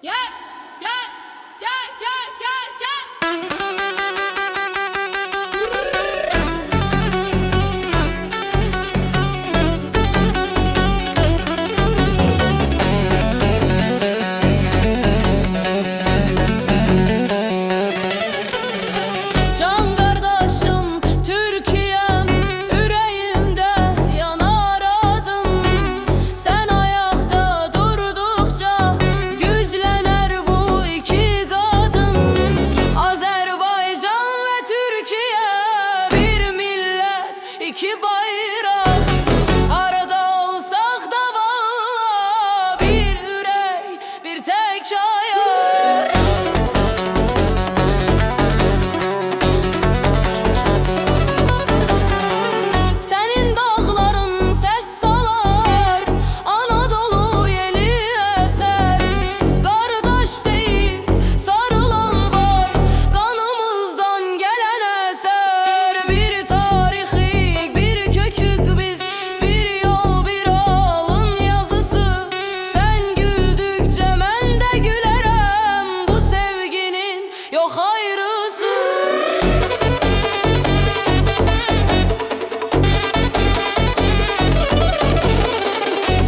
Yeah, yeah, yeah, yeah, yeah, yeah. Can kardeşim Türkiye'm, yüreğimde yanar adın. Sen ayakta durdukça güçlenir bu iki kadın. Azerbaycan ve Türkiye, bir millet, iki bayrak. Arada olsak da valla bir yürek, bir tek ayar. Senin dağların ses salar, Anadolu yeli eser. Kardeş değil sarılan var, kanımızdan gelen eser. Bir tarihik, bir kökük biz, bir yol, bir alın yazısı. Sen güldükçe ben de gülerem, bu sevginin yok ayrısı.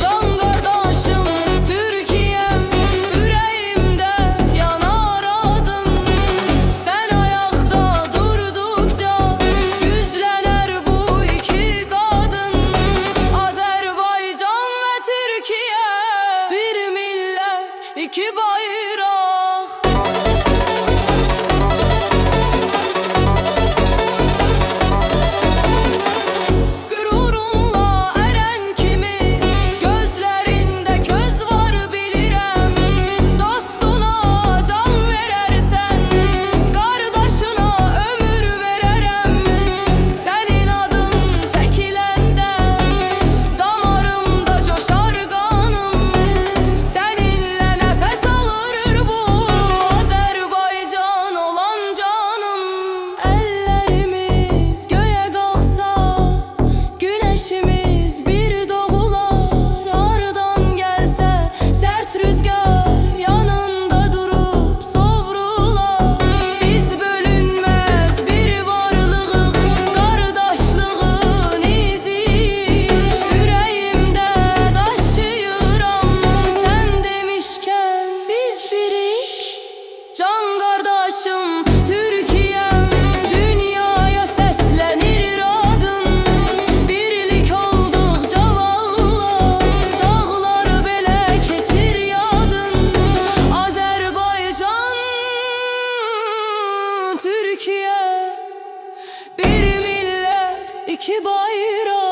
Can kardeşim Türkiye'm, yüreğimde yanar adın. Sen ayakta durdukça güçlenir bu iki kadın. Azerbaycan ve Türkiye, bir millet, iki bayrak. Gururunla eren kimi, gözlerinde köz var bilirem. Dostuna can verersen, kardeşine ömür vererem. Senin adın çekilende damarımda coşar kanım. Seninle nefes alır bu Azerbaycan olan canım. Ellerimiz göğe kalksa, güneşimiz bir doğular. Ardan gelse sert rüzgar, yanında durup savrular. Biz bölünmez bir varlığız, kardeşliğin izi. Yüreğimde taşıyorum, sen demişken biz birik. Can kardeşim Türkiye'm, dünyaya seslenir adın. Birlik oldukça valla dağlar bele keçir yadın. Azerbaycan, Türkiye, bir millet, iki bayrak.